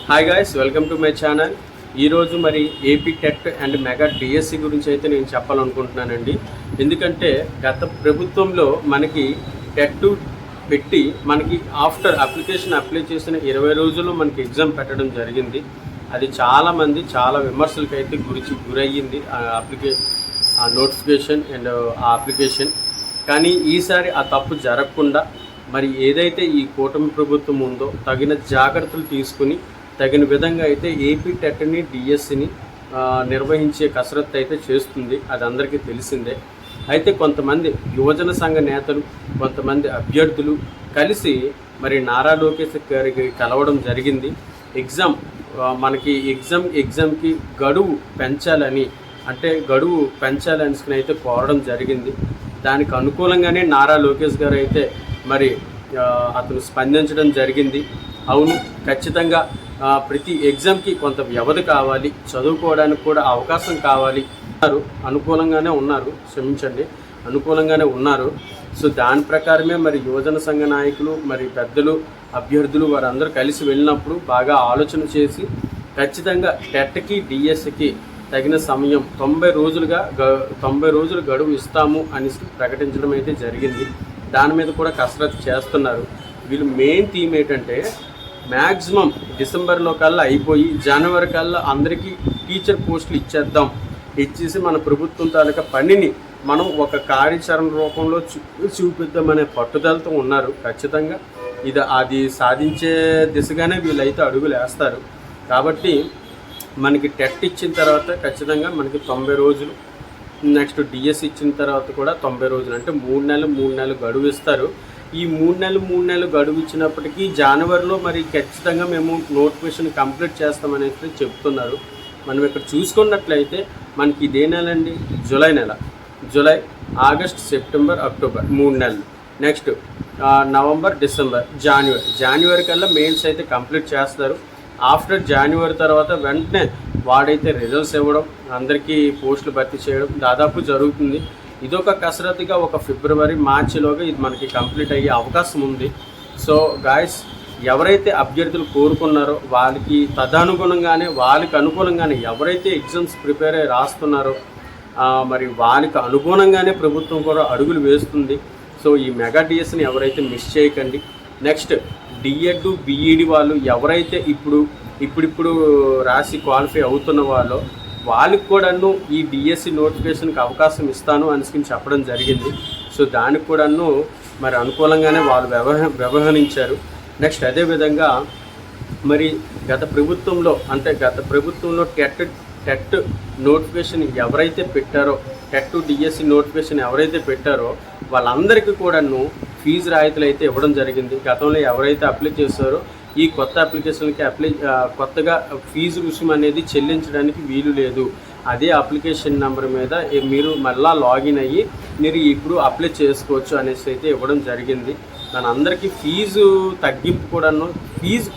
Hi guys, welcome to my channel. ఈరోజు మరి AP TET and mega DSC గురించి అయితే నేను చెప్పాలనుకుంటున్నానండి. ఎందుకంటే గత ప్రభుత్వంలో మనకి టెట్ పెట్టి మనకి ఆఫ్టర్ అప్లికేషన్ అప్లై చేసిన 20 రోజుల్లో మనకి ఎగ్జామ్ పెట్టడం జరిగింది. అది చాలామంది చాలా విమర్శలకు అయితే గురయ్యింది ఆ నోటిఫికేషన్ అండ్ ఆ అప్లికేషన్. కానీ ఈసారి ఆ తప్పు జరగకుండా మరి ఏదైతే ఈ కూటమి ప్రభుత్వం ఉందో తగిన జాగ్రత్తలు తీసుకుని తగిన విధంగా అయితే ఏపీ టెట్ని డిఎస్సిని నిర్వహించే కసరత్తు అయితే చేస్తుంది. అది అందరికీ తెలిసిందే. అయితే కొంతమంది యువజన సంఘ నేతలు, కొంతమంది అభ్యర్థులు కలిసి మరి నారా లోకేష్ గారికి కలవడం జరిగింది. మనకి ఎగ్జామ్కి గడువు పెంచాలని అయితే కోరడం జరిగింది. దానికి అనుకూలంగానే నారా లోకేష్ గారు అయితే మరి అతను స్పందించడం జరిగింది. అవును, ఖచ్చితంగా ప్రతి ఎగ్జామ్కి కొంత వ్యవధి కావాలి, చదువుకోవడానికి కూడా అవకాశం కావాలి. అనుకూలంగానే ఉన్నారు. సో దాని ప్రకారమే మరి యువజన సంఘ నాయకులు, మరి పెద్దలు, అభ్యర్థులు వారందరూ కలిసి వెళ్ళినప్పుడు బాగా ఆలోచన చేసి ఖచ్చితంగా టెట్కి డిఎస్సికి తగిన సమయం 90 రోజులు గడువు ఇస్తాము అని ప్రకటించడం అయితే జరిగింది. దాని మీద కూడా కసరత్తు చేస్తున్నారు. వీళ్ళు మెయిన్ థీమ్ ఏంటంటే మ్యాక్సిమం డిసెంబర్లో కల్లా అయిపోయి జనవరి కల్లా అందరికీ టీచర్ పోస్టులు ఇచ్చేసి మన ప్రభుత్వం తాలూకా పనిని మనం ఒక కార్యాచరణ రూపంలో చూపిద్దామనే పట్టుదలతో ఉన్నారు. ఖచ్చితంగా అది సాధించే దిశగానే వీళ్ళైతే అడుగులు వేస్తారు. కాబట్టి మనకి టెట్ ఇచ్చిన తర్వాత ఖచ్చితంగా మనకి 90 రోజులు, నెక్స్ట్ డిఎస్సి ఇచ్చిన తర్వాత కూడా 90 రోజులు, అంటే 3 నెలలు గడువు ఇస్తారు. ఈ 3 నెలలు గడువు ఇచ్చినప్పటికీ జనవరిలో మరి ఖచ్చితంగా మేము నోటిఫికేషన్ కంప్లీట్ చేస్తామనేసి చెప్తున్నారు. మనం ఇక్కడ చూసుకున్నట్లయితే మనకి ఇదే నెల అండి, జూలై, ఆగస్ట్, సెప్టెంబర్, అక్టోబర్ 3 నెలలు. నెక్స్ట్ నవంబర్, డిసెంబర్, జనవరి కల్లా మెయిన్స్ అయితే కంప్లీట్ చేస్తారు. ఆఫ్టర్ జనవరి తర్వాత వెంటనే వాడైతే రిజల్ట్స్ ఇవ్వడం, అందరికీ పోస్టులు భర్తీ చేయడం దాదాపు జరుగుతుంది. ఇదొక కసరత్తుగా ఒక ఫిబ్రవరి, మార్చిలోగా ఇది మనకి కంప్లీట్ అయ్యే అవకాశం ఉంది. సో గాయస్, ఎవరైతే అభ్యర్థులు కోరుకున్నారో వాళ్ళకి అనుకూలంగానే ఎవరైతే ఎగ్జామ్స్ ప్రిపేర్ అయ్యి రాస్తున్నారో మరి వాళ్ళకి అనుగుణంగానే ప్రభుత్వం కూడా అడుగులు వేస్తుంది. సో ఈ మెగా డిఎస్ని ఎవరైతే మిస్ చేయకండి. నెక్స్ట్ డిఎడ్, బిఈడి వాళ్ళు ఎవరైతే ఇప్పుడు రాసి క్వాలిఫై అవుతున్న వాళ్ళకి కూడాను ఈ డిఎస్సి నోటిఫికేషన్కి అవకాశం ఇస్తాను అని చెప్పడం జరిగింది. సో దానికి కూడాను మరి అనుకూలంగానే వాళ్ళు వ్యవహరించారు. నెక్స్ట్ అదేవిధంగా మరి గత ప్రభుత్వంలో టెట్ నోటిఫికేషన్ ఎవరైతే పెట్టారో, టెట్ డిఎస్సి నోటిఫికేషన్ ఎవరైతే పెట్టారో వాళ్ళందరికీ కూడాను ఫీజు రాయితీలు అయితే ఇవ్వడం జరిగింది. గతంలో ఎవరైతే అప్లై చేశారో ఈ కొత్త అప్లికేషన్కి కొత్తగా ఫీజు రుసుము అనేది చెల్లించడానికి వీలు లేదు. అదే అప్లికేషన్ నెంబర్ మీద మీరు మళ్ళీ లాగిన్ అయ్యి మీరు ఇప్పుడు అప్లై చేసుకోవచ్చు అనేసి అయితే ఇవ్వడం జరిగింది. దాని అందరికీ ఫీజు తగ్గింపు కూడాను, ఫీజు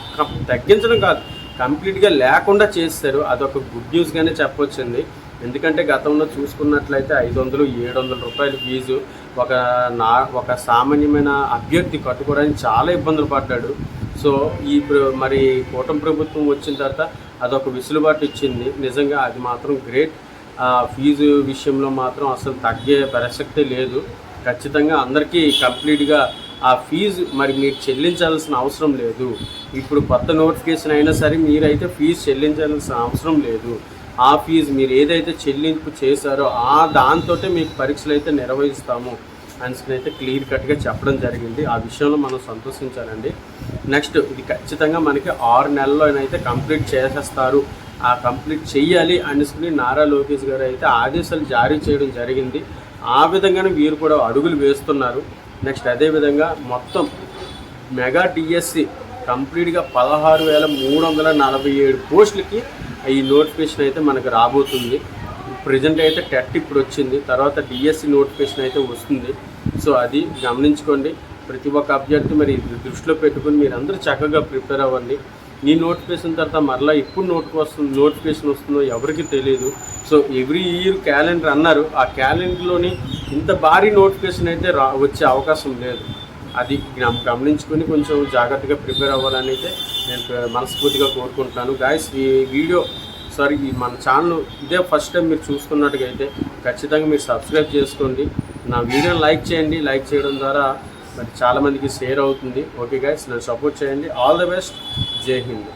తగ్గించడం కాదు, కంప్లీట్గా లేకుండా చేస్తారు. అదొక గుడ్ న్యూస్గానే చెప్పొచ్చింది. ఎందుకంటే గతంలో చూసుకున్నట్లయితే 500-700 రూపాయలు ఫీజు ఒక సామాన్యమైన అభ్యర్థి కట్టుకోవడానికి చాలా ఇబ్బందులు పడ్డాడు. సో మరి కూటమి ప్రభుత్వం వచ్చిన తర్వాత అదొక వెసులుబాటు ఇచ్చింది. నిజంగా అది మాత్రం గ్రేట్. ఫీజు విషయంలో మాత్రం అసలు తగ్గే ప్రసక్తే లేదు. ఖచ్చితంగా అందరికీ కంప్లీట్గా ఆ ఫీజు మరి మీరు చెల్లించాల్సిన అవసరం లేదు. ఇప్పుడు కొత్త నోటిఫికేషన్ అయినా సరే మీరైతే ఫీజు చెల్లించాల్సిన అవసరం లేదు. ఆ ఫీజు మీరు ఏదైతే చెల్లింపు చేశారో దాంతో మీకు పరీక్షలు అయితే నిర్వహిస్తాము అని అయితే క్లియర్ కట్గా చెప్పడం జరిగింది. ఆ విషయంలో మనం సంతోషించాలండి. నెక్స్ట్ ఇది ఖచ్చితంగా మనకి 6 నెలల్లోనైతే కంప్లీట్ చేసేస్తారు. ఆ కంప్లీట్ చెయ్యాలి అనేసి నారా లోకేష్ గారు అయితే ఆదేశాలు జారీ చేయడం జరిగింది. ఆ విధంగానే వీరు కూడా అడుగులు వేస్తున్నారు. నెక్స్ట్ అదేవిధంగా మొత్తం మెగా డిఎస్సి కంప్లీట్గా 16,347 పోస్టులకి ఈ నోటిఫికేషన్ అయితే మనకు రాబోతుంది. ప్రజెంట్ అయితే టెట్ ఇప్పుడు వచ్చింది, తర్వాత డిఎస్సి నోటిఫికేషన్ అయితే వస్తుంది. సో అది గమనించుకోండి. ప్రతి ఒక్క అభ్యర్థి మరి దృష్టిలో పెట్టుకుని మీరందరూ చక్కగా ప్రిపేర్ అవ్వండి. ఈ నోటిఫికేషన్ తర్వాత మరలా ఎప్పుడు నోటిఫికేషన్ వస్తుందో ఎవరికి తెలియదు. సో ఎవ్రీ ఇయర్ క్యాలెండర్ అన్నారు. ఆ క్యాలెండర్లోని ఇంత భారీ నోటిఫికేషన్ అయితే వచ్చే అవకాశం లేదు. అది గమనించుకొని కొంచెం జాగ్రత్తగా ప్రిపేర్ అవ్వాలని అయితే నేను మనస్ఫూర్తిగా కోరుకుంటున్నాను. గాయస్ ఈ వీడియో ఈ మన ఛానల్ ఇదే ఫస్ట్ టైం మీరు చూస్తున్నట్టుగా అయితే ఖచ్చితంగా మీరు సబ్స్క్రైబ్ చేసుకోండి. నా వీడియోని లైక్ చేయండి. లైక్ చేయడం ద్వారా మరి చాలామందికి షేర్ అవుతుంది. ఓకే గైస్, నన్ను సపోర్ట్ చేయండి. All the best. జై హింద్.